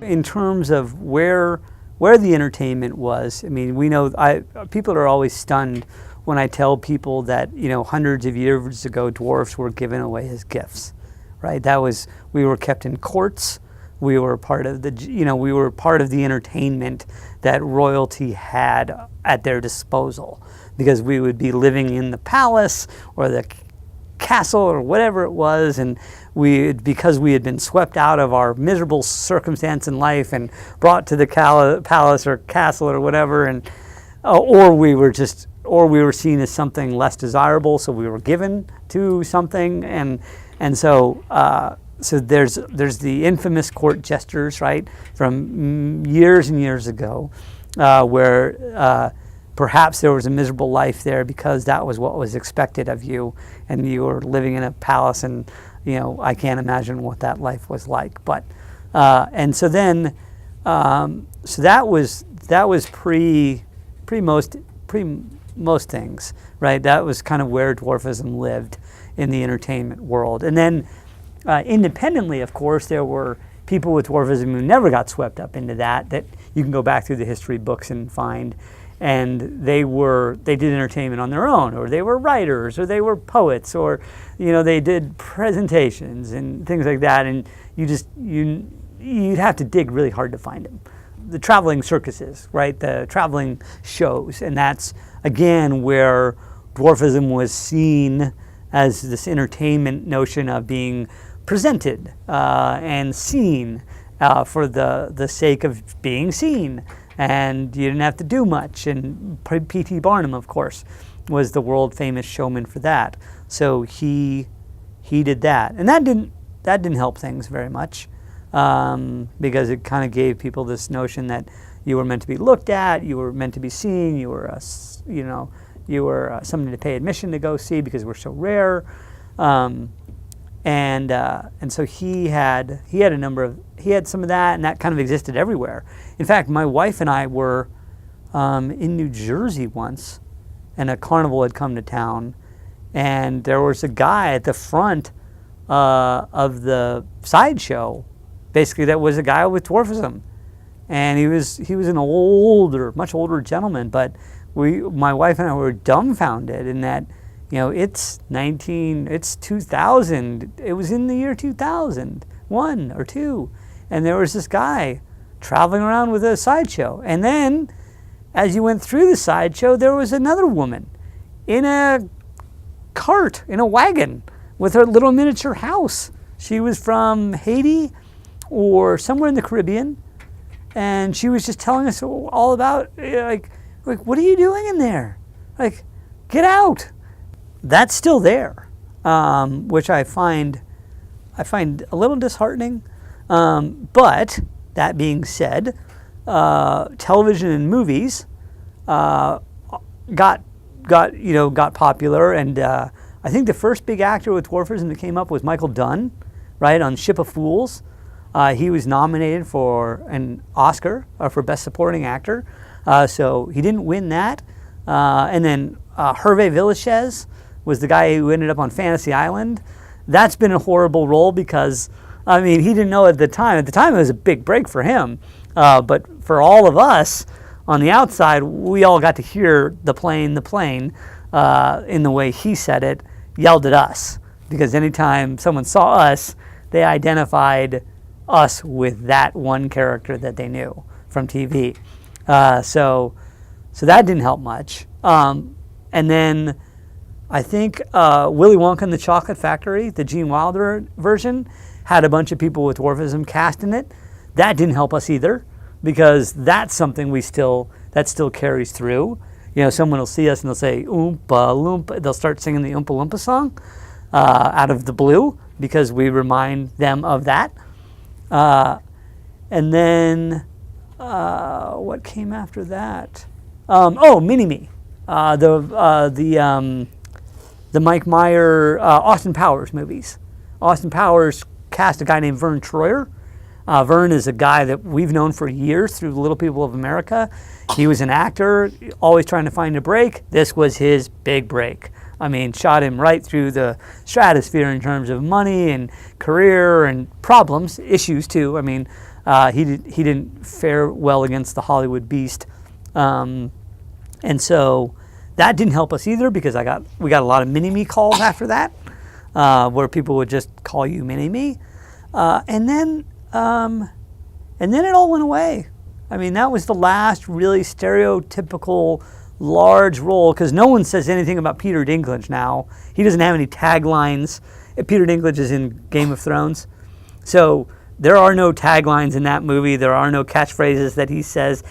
in terms of where the entertainment was, I mean, we know people are always stunned when I tell people that, you know, hundreds of years ago, dwarfs were given away as gifts, right? We were kept in courts. We were part of the entertainment that royalty had at their disposal, because we would be living in the palace or the castle or whatever it was, and because we had been swept out of our miserable circumstance in life and brought to the palace or castle or whatever, and or we were seen as something less desirable, so we were given to something, and so there's the infamous court jesters, right, from years and years ago, where perhaps there was a miserable life there because that was what was expected of you, and you were living in a palace, and you know, I can't imagine what that life was like. But and so then so that was pre most things, right? That was kind of where dwarfism lived in the entertainment world. And then independently, of course, there were people with dwarfism who never got swept up into that you can go back through the history books and find. And they did entertainment on their own, or they were writers, or they were poets, or, you know, they did presentations and things like that. And you'd have to dig really hard to find them. The traveling circuses, right? The traveling shows. And that's, again, where dwarfism was seen as this entertainment notion of being presented and seen for the sake of being seen. And you didn't have to do much. And P.T. Barnum, of course, was the world famous showman for that. So he did that, and that didn't help things very much, because it kind of gave people this notion that you were meant to be looked at, you were meant to be seen, you were something to pay admission to go see because we're so rare, and so he had some of that, and that kind of existed everywhere. In fact, my wife and I were in New Jersey once, and a carnival had come to town, and there was a guy at the front of the sideshow, basically, that was a guy with dwarfism, and he was an much older gentleman, but my wife and I were dumbfounded in that, you know, it's 2000. It was in the year 2001 or 2, and there was this guy traveling around with a sideshow. And then, as you went through the sideshow, there was another woman in a cart, in a wagon, with her little miniature house. She was from Haiti or somewhere in the Caribbean, and she was just telling us all about, like, what are you doing in there? Like, get out. That's still there, which I find a little disheartening. But that being said, television and movies got popular, and I think the first big actor with dwarfism that came up was Michael Dunn, right, on Ship of Fools. He was nominated for an Oscar for Best Supporting Actor, so he didn't win that. And then Hervé Villechaize was the guy who ended up on Fantasy Island. That's been a horrible role because, I mean, he didn't know at the time. At the time, it was a big break for him. But for all of us on the outside, we all got to hear the plane, in the way he said it, yelled at us. Because anytime someone saw us, they identified us with that one character that they knew from TV. So that didn't help much. And then I think Willy Wonka and the Chocolate Factory, the Gene Wilder version, had a bunch of people with dwarfism cast in it. That didn't help us either, because that's something that still carries through. You know, someone will see us and they'll say, Oompa Loompa. They'll start singing the Oompa Loompa song out of the blue, because we remind them of that. And then what came after that? Mini-Me. The Mike Meyer, Austin Powers movies. Austin Powers cast a guy named Vern Troyer. Vern is a guy that we've known for years through the Little People of America. He was an actor, always trying to find a break. This was his big break. I mean, shot him right through the stratosphere in terms of money and career and problems, issues too. I mean, He didn't fare well against the Hollywood beast, and so that didn't help us either, because we got a lot of mini-me calls after that, where people would just call you mini-me, and then it all went away. I mean, that was the last really stereotypical large role, because no one says anything about Peter Dinklage now. He doesn't have any taglines. Peter Dinklage is in Game of Thrones, so there are no taglines in that movie. There are no catchphrases that he says.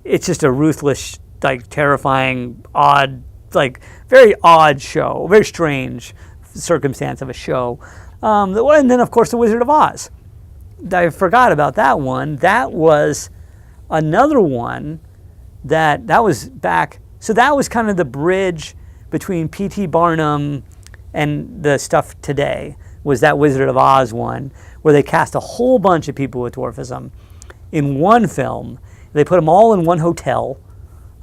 It's just a ruthless, like, terrifying, odd, like, very odd show, very strange circumstance of a show. And then, of course, The Wizard of Oz. I forgot about that one. That was another one that was back. So that was kind of the bridge between P.T. Barnum and the stuff today, was that Wizard of Oz one, where they cast a whole bunch of people with dwarfism in one film. They put them all in one hotel.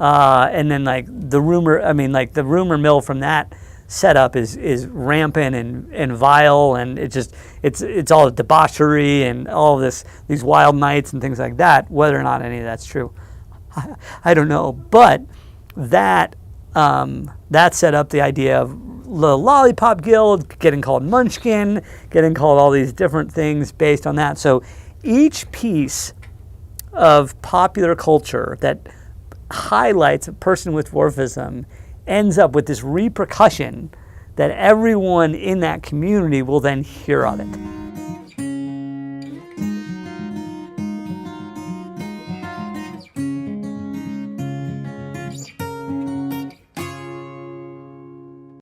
And then, like, the rumor mill from that setup is rampant and vile, and it's all debauchery and all these wild nights and things like that. Whether or not any of that's true, I don't know. But that set up the idea of the Lollipop Guild getting called Munchkin, getting called all these different things based on that. So each piece of popular culture that highlights a person with dwarfism ends up with this repercussion that everyone in that community will then hear of it.